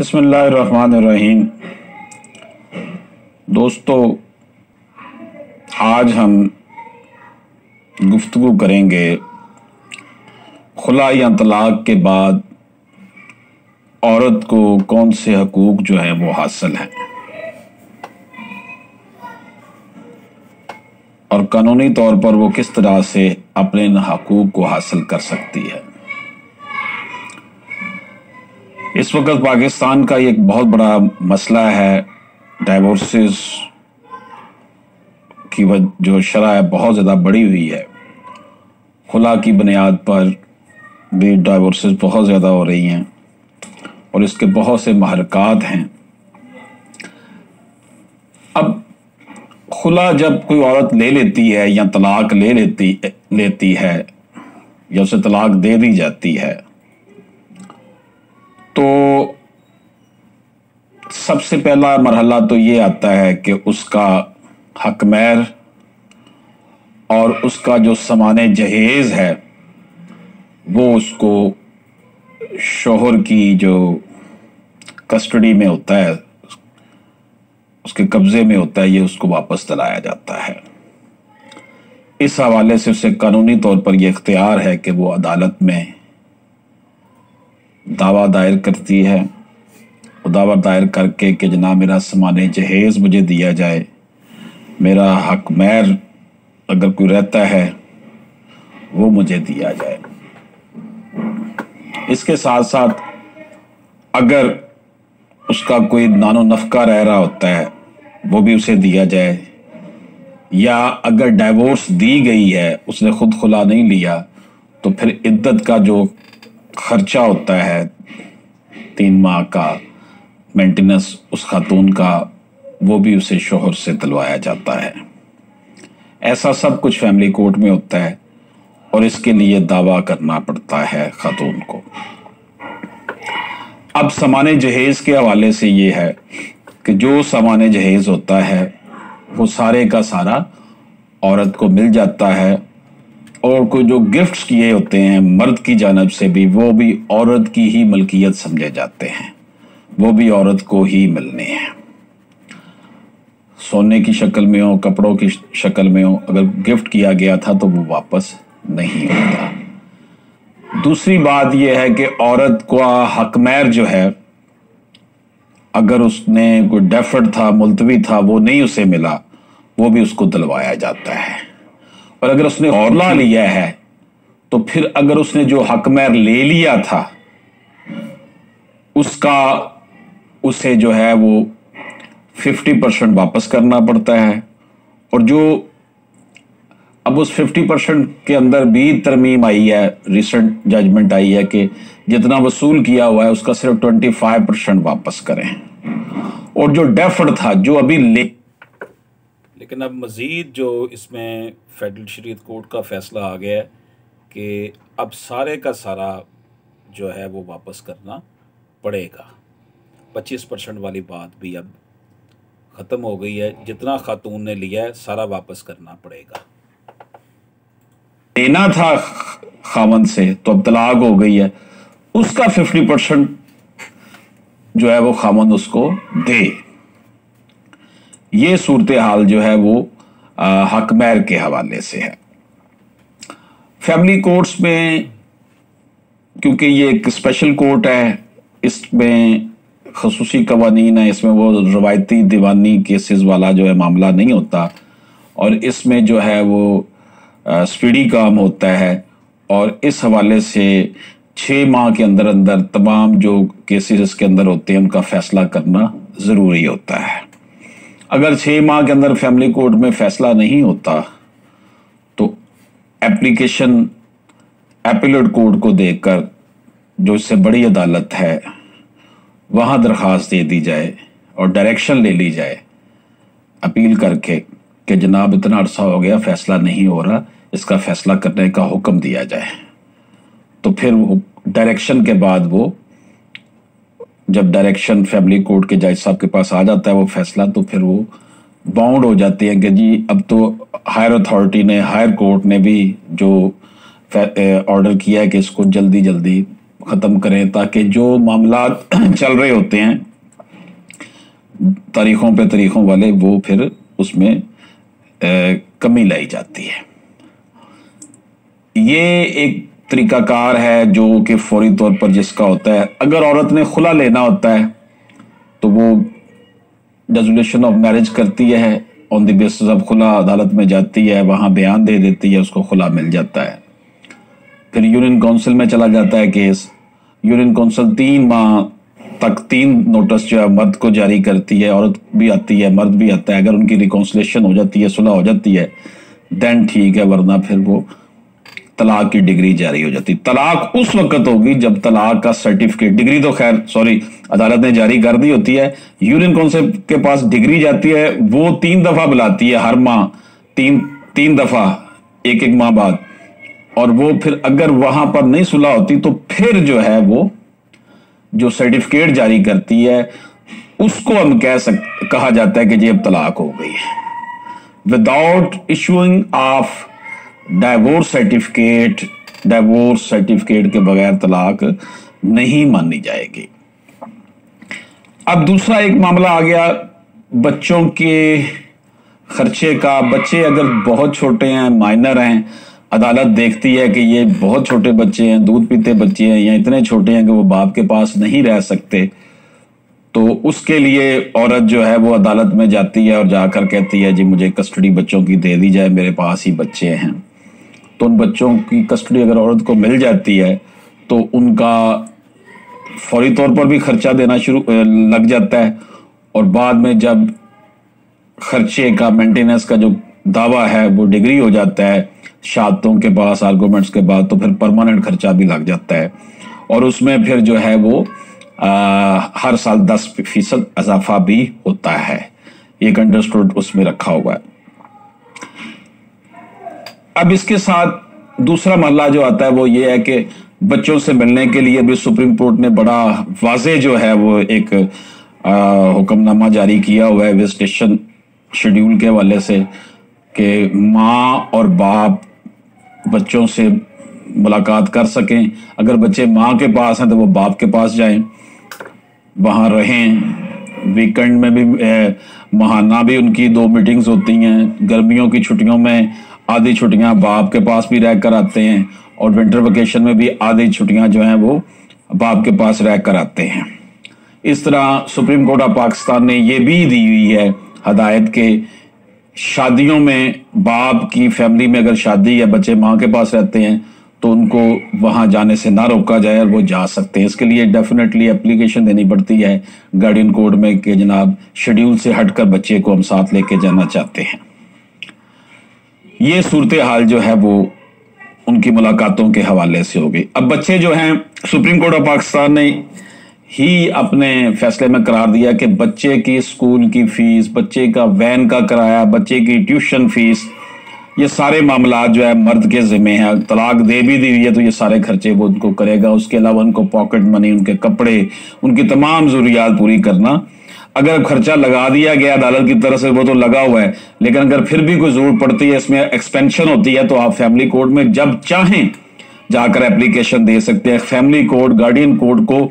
बिस्मिल्लाहिर्रहमानिर्रहीम। दोस्तों, आज हम गुफ्तगू करेंगे खुला या तलाक के बाद औरत को कौन से हकूक जो हैं वो हासिल हैं और कानूनी तौर पर वो किस तरह से अपने इन हकूक को हासिल कर सकती है। इस वक्त पाकिस्तान का एक बहुत बड़ा मसला है डाइवोर्सेस की जो शरह है बहुत ज़्यादा बढ़ी हुई है। खुला की बुनियाद पर भी डाइवोर्सेस बहुत ज़्यादा हो रही हैं और इसके बहुत से महरकात हैं। अब खुला जब कोई औरत ले लेती है या तलाक लेती है या उसे तलाक दे दी जाती है तो सबसे पहला मरहला तो ये आता है कि उसका हक महर और उसका जो सामाने जहेज है वो उसको शोहर की जो कस्टडी में होता है, उसके कब्जे में होता है, ये उसको वापस दिलाया जाता है। इस हवाले से उसे कानूनी तौर पर यह इख्तियार है कि वो अदालत में दावा दायर करती है। वो दावा दायर करके कि जनाब मेरा सामाने जहेज मुझे दिया जाए, मेरा हक महर अगर कोई रहता है वो मुझे दिया जाए। इसके साथ साथ अगर उसका कोई नानो नफका रह रहा होता है वो भी उसे दिया जाए, या अगर डाइवोर्स दी गई है उसने खुद खुला नहीं लिया तो फिर इद्दत का जो खर्चा होता है 3 माह का मेंटेनेंस उस खातून का वो भी उसे शोहर से दिलवाया जाता है। ऐसा सब कुछ फैमिली कोर्ट में होता है और इसके लिए दावा करना पड़ता है खातून को। अब सामाने जहेज के हवाले से ये है कि जो सामाने जहेज होता है वो सारे का सारा औरत को मिल जाता है और कोई जो गिफ्ट्स किए होते हैं मर्द की जानिब से भी वो भी औरत की ही मलकियत समझे जाते हैं, वो भी औरत को ही मिलने हैं। सोने की शक्ल में हो, कपड़ों की शक्ल में हो, अगर गिफ्ट किया गया था तो वो वापस नहीं होता। दूसरी बात यह है कि औरत का हक महर जो है अगर उसने कोई डेफर्ड था, मुलतवी था, वो नहीं उसे मिला, वो भी उसको दिलवाया जाता है। और अगर उसने औरला लिया है तो फिर अगर उसने जो हक महर ले लिया था उसका उसे जो है वो 50% वापस करना पड़ता है। और जो अब उस 50% के अंदर भी तरमीम आई है, रिसेंट जजमेंट आई है कि जितना वसूल किया हुआ है उसका सिर्फ 25% वापस करें। और जो डेफर्ड था जो अभी लेकिन अब मज़ीद जो इसमें फेडरल शरीयत कोर्ट का फ़ैसला आ गया है कि अब सारे का सारा जो है वो वापस करना पड़ेगा। 25% वाली बात भी अब ख़त्म हो गई है। जितना खातून ने लिया है सारा वापस करना पड़ेगा। लेना था खामन से तो अब तलाक हो गई है, उसका 50% जो है वो खामन उसको दे। ये सूरत हाल जो है वो हक महर के हवाले से है। फैमिली कोर्ट्स में क्योंकि ये एक स्पेशल कोर्ट है, इसमें खसूसी कवानीन है, इसमें वो रवायती दीवानी केसेस वाला जो है मामला नहीं होता और इसमें जो है वो स्पीडी काम होता है। और इस हवाले से 6 माह के अंदर अंदर तमाम जो केसेस इसके अंदर होते हैं उनका फैसला करना ज़रूरी होता है। अगर 6 माह के अंदर फैमिली कोर्ट में फैसला नहीं होता तो एप्लीकेशन एपीलेट कोर्ट को देकर जो इससे बड़ी अदालत है वहाँ दरख्वास्त दे दी जाए और डायरेक्शन ले ली जाए अपील करके कि जनाब इतना अरसा हो गया फैसला नहीं हो रहा, इसका फैसला करने का हुक्म दिया जाए। तो फिर डायरेक्शन के बाद वो जब डायरेक्शन फैमिली कोर्ट के जज साहब के पास आ जाता है वो फैसला, तो फिर वो बाउंड हो जाती है कि जी अब तो हायर अथॉरिटी ने, हायर कोर्ट ने भी जो ऑर्डर किया है कि इसको जल्दी जल्दी ख़त्म करें, ताकि जो मामलात चल रहे होते हैं तारीखों वाले, वो फिर उसमें कमी लाई जाती है। ये एक तरीकाकार है जो कि फौरी तौर पर जिसका होता है, अगर औरत ने खुला लेना होता है तो वो रेजोल्यूशन ऑफ मैरिज करती है, ऑन द बेसिस ऑफ खुला अदालत में जाती है, वहाँ बयान दे देती है, उसको खुला मिल जाता है। फिर यूनियन काउंसिल में चला जाता है केस। यूनियन काउंसिल 3 माह तक 3 नोटिस जो है मर्द को जारी करती है, औरत भी आती है, मर्द भी आता है। अगर उनकी रिकॉन्सिलेशन हो जाती है, सुलह हो जाती है, देन ठीक है, वरना फिर वो तलाक की डिग्री जारी हो जाती। तलाक उस वक्त होगी जब तलाक का सर्टिफिकेट, डिग्री तो खैर सॉरी अदालत ने जारी कर दी होती है, यूनियन काउंसिल के पास डिग्री जाती है, वो 3 दफा बुलाती है हर माह, तीन दफा, एक माह बाद। और वो फिर अगर वहां पर नहीं सुलह होती तो फिर जो है वो जो सर्टिफिकेट जारी करती है उसको हम कहा जाता है कि जी अब तलाक हो गई है। Without issuing of divorce certificate के बगैर तलाक नहीं मानी जाएगी। अब दूसरा एक मामला आ गया बच्चों के खर्चे का। बच्चे अगर बहुत छोटे हैं, माइनर हैं, अदालत देखती है कि ये बहुत छोटे बच्चे हैं, दूध पीते बच्चे हैं, या इतने छोटे हैं कि वो बाप के पास नहीं रह सकते, तो उसके लिए औरत जो है वो अदालत में जाती है और जाकर कहती है जी मुझे कस्टडी बच्चों की दे दी जाए, मेरे पास ही बच्चे हैं। तो उन बच्चों की कस्टडी अगर औरत को मिल जाती है तो उनका फौरी तौर पर भी खर्चा देना शुरू लग जाता है, और बाद में जब खर्चे का, मेंटेनेंस का जो दावा है वो डिग्री हो जाता है शहादतों के पास, आर्गूमेंट्स के बाद, तो फिर परमानेंट खर्चा भी लग जाता है। और उसमें फिर जो है वो हर साल 10% इजाफा भी होता है। एक अंडरस्टूड उसमें रखा हुआ है। अब इसके साथ दूसरा मसला जो आता है वो ये है कि बच्चों से मिलने के लिए भी सुप्रीम कोर्ट ने बड़ा वाज़े जो है वो एक हुक्मनामा जारी किया हुआ है विजिटेशन शेड्यूल के हवाले से, कि माँ और बाप बच्चों से मुलाकात कर सकें। अगर बच्चे माँ के पास हैं तो वो बाप के पास जाएं, वहाँ रहें। वीकेंड में भी माहाना भी उनकी 2 मीटिंग्स होती हैं। गर्मियों की छुट्टियों में आधी छुट्टियाँ बाप के पास भी रह कर आते हैं, और विंटर वेकेशन में भी आधी छुट्टियाँ जो हैं वो बाप के पास रह कर आते हैं। इस तरह सुप्रीम कोर्ट ऑफ पाकिस्तान ने ये भी दी हुई है हदायत के शादियों में बाप की फैमिली में अगर शादी या बच्चे माँ के पास रहते हैं तो उनको वहाँ जाने से ना रोका जाए और वो जा सकते हैं। इसके लिए डेफिनेटली एप्लीकेशन देनी पड़ती है गार्डियन कोड में कि जनाब शेड्यूल से हटकर बच्चे को हम साथ लेके जाना चाहते हैं। ये सूरत हाल जो है वो उनकी मुलाकातों के हवाले से हो गई। अब बच्चे जो हैं, सुप्रीम कोर्ट ऑफ पाकिस्तान ने ही अपने फैसले में करार दिया कि बच्चे की स्कूल की फीस, बच्चे का वैन का किराया, बच्चे की ट्यूशन फीस, ये सारे मामला जो है मर्द के ज़िम्मे है। तलाक दे भी दी हुई है तो ये सारे खर्चे वो उनको करेगा। उसके अलावा उनको पॉकेट मनी, उनके कपड़े, उनकी तमाम ज़रूरियात पूरी करना। अगर खर्चा लगा दिया गया अदालत की तरफ से वो तो लगा हुआ है, लेकिन अगर फिर भी कोई ज़रूरत पड़ती है, इसमें एक्सपेंशन होती है, तो आप फैमिली कोर्ट में जब चाहें जाकर एप्लीकेशन दे सकते हैं। फैमिली कोर्ट, गार्डियन कोर्ट को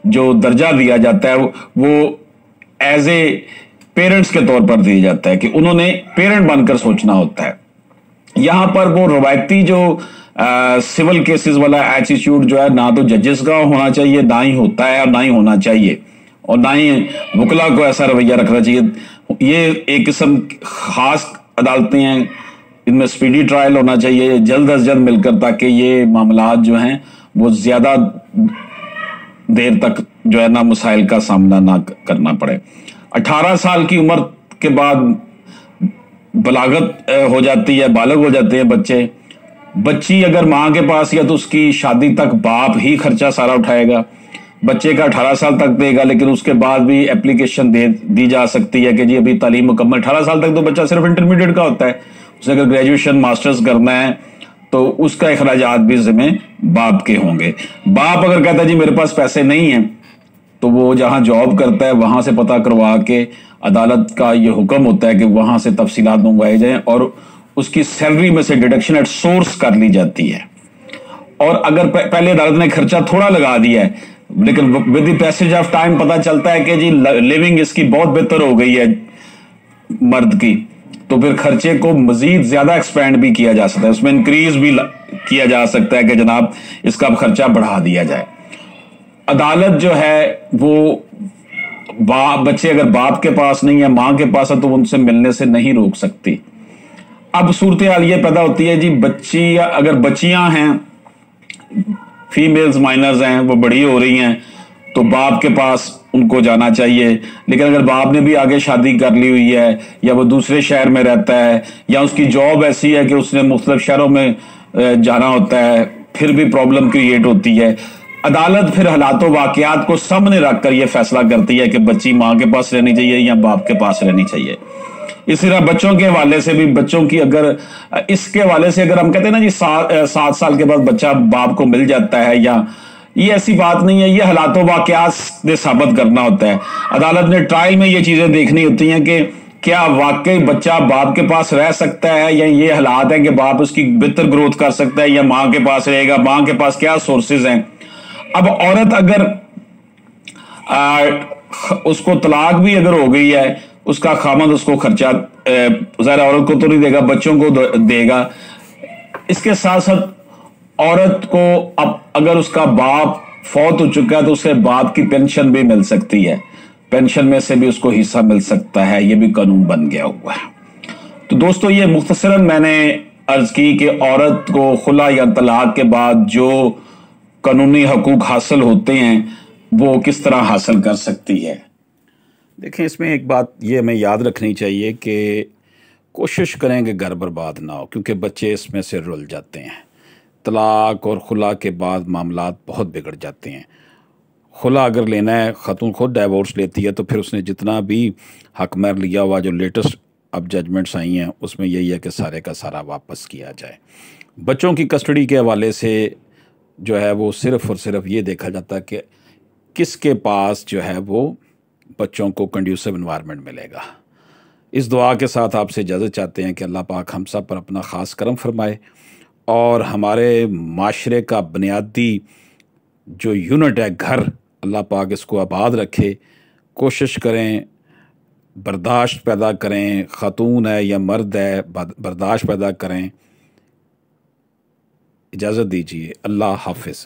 जो दर्जा दिया जाता है वो एज ए पेरेंट्स के तौर पर दिया जाता है कि उन्होंने पेरेंट बनकर सोचना होता है। यहाँ पर वो रवायती जो सिविल केसेस वाला एटीट्यूड जो है ना तो जजेस का होना चाहिए, ना ही होता है और ना ही होना चाहिए, और ना ही वकला को ऐसा रवैया रखना चाहिए। ये एक किस्म खास अदालतें हैं, इनमें स्पीडी ट्रायल होना चाहिए जल्द अज जल्द मिलकर, ताकि ये मामलात जो हैं वो ज्यादा देर तक जो है ना मसाइल का सामना ना करना पड़े। 18 साल की उम्र के बाद बलागत हो जाती है, बालग हो जाते हैं बच्चे। बच्ची अगर माँ के पास या तो उसकी शादी तक बाप ही खर्चा सारा उठाएगा। बच्चे का 18 साल तक देगा, लेकिन उसके बाद भी एप्लीकेशन दी जा सकती है कि जी अभी तालीम मुकम्मल। 18 साल तक तो बच्चा सिर्फ इंटरमीडिएट का होता है, उसे अगर ग्रेजुएशन मास्टर्स करना है तो उसका अखराजात भी जिम्मे बाप के होंगे। बाप अगर कहता है जी मेरे पास पैसे नहीं हैं, तो वो जहां जॉब करता है वहां से पता करवा के, अदालत का ये हुक्म होता है कि वहां से तफसीलात मंगवाई जाएं और उसकी सैलरी में से डिडक्शन एट सोर्स कर ली जाती है। اور اگر پہلے عدالت نے خرچہ تھوڑا لگا دیا ہے لیکن with the passage of time پتہ چلتا ہے کہ جی لیونگ اس کی بہت بہتر ہو گئی ہے مرد کی، تو پھر خرچے کو مزید زیادہ ایکسپینڈ بھی کیا جا سکتا ہے، اس میں انکریز بھی کیا جا سکتا ہے کہ جناب اس کا خرچہ بڑھا دیا جائے۔ عدالت جو ہے وہ بچے اگر باپ کے پاس نہیں ہے ماں کے پاس ہے تو ان سے ملنے سے نہیں روک سکتی۔ اب صورتحال یہ پیدا ہوتی ہے جی بچی اگر بچیاں ہیں، فیمیلز مائنرز ہیں، وہ بڑی ہو رہی ہیں تو باپ کے پاس ان کو جانا چاہیے، لیکن اگر باپ نے بھی آگے شادی کر لی ہوئی ہے یا وہ دوسرے شہر میں رہتا ہے یا اس کی جاب ایسی ہے کہ اس نے مختلف شہروں میں جانا ہوتا ہے، پھر بھی پرابلم کریٹ ہوتی ہے۔ عدالت پھر حالات و واقعات کو سامنے رکھ کر یہ فیصلہ کرتی ہے کہ بچی ماں کے پاس رہنی چاہیے یا باپ کے پاس رہنی چاہیے۔ اسی طرح بچوں کے حوالے سے بھی، بچوں کی اگر اس کے حوالے سے اگر ہم کہتے ہیں نا جی 7 سال کے بعد بچہ باپ کو مل جاتا ہے، یا یہ ایسی بات نہیں ہے، یہ حالات و واقعات نے ثابت کرنا ہوتا ہے۔ عدالت نے ٹرائل میں یہ چیزیں دیکھنی ہوتی ہیں کہ کیا واقعی بچہ باپ کے پاس رہ سکتا ہے یا یہ حالات ہیں کہ باپ اس کی بہتر گروتھ کر سکتا ہے یا ماں کے پاس رہے گا، ماں کے پاس کیا سورسز ہیں۔ اب عورت اگر اس کو طلاق بھی اگر ہو گئی ہے، اس کا خامد اس کو خرچہ ظاہر عورت کو تو نہیں دے گا، بچوں کو دے گا۔ اس کے ساتھ ساتھ عورت کو اب اگر اس کا باپ فوت ہو چکا ہے تو اسے باپ کی پینشن بھی مل سکتی ہے، پینشن میں سے بھی اس کو حصہ مل سکتا ہے، یہ بھی قانون بن گیا ہوا ہے۔ تو دوستو یہ مختصراً میں نے عرض کی کہ عورت کو خلا یا طلاق کے بعد جو قانونی حقوق حاصل ہوتے ہیں وہ کس طرح حاصل کر سکتی ہے۔ دیکھیں اس میں ایک بات یہ ہمیں یاد رکھنی چاہیے کہ کوشش کریں کہ گھر برباد نہ ہو، کیونکہ بچے اس میں سے رل جاتے ہیں۔ طلاق اور خلا کے بعد معاملات بہت بگڑ جاتے ہیں۔ خلا اگر لینا ہے، خاتون خود ڈائیورس لیتی ہے تو پھر اس نے جتنا بھی حق مہر لیا ہوا، جو لیٹسٹ اب ججمنٹس آئی ہیں اس میں یہی ہے کہ سارے کا سارا واپس کیا جائے۔ بچوں کی کسٹڈی کے حوالے سے جو ہے وہ صرف اور صرف یہ دیکھا جاتا ہے کہ کس کے پاس جو ہے وہ بچوں کو کنڈیوسو انوائرمنٹ ملے گا۔ اس دعا کے ساتھ آپ سے اجازت چاہتے ہیں کہ اللہ پاک ہم سب پر اپنا خاص کرم فرمائے اور ہمارے معاشرے کا بنیادی جو یونٹ ہے گھر، اللہ پاک اس کو آباد رکھے۔ کوشش کریں، برداشت پیدا کریں، خاتون ہے یا مرد ہے برداشت پیدا کریں۔ اجازت دیجیے، اللہ حافظ۔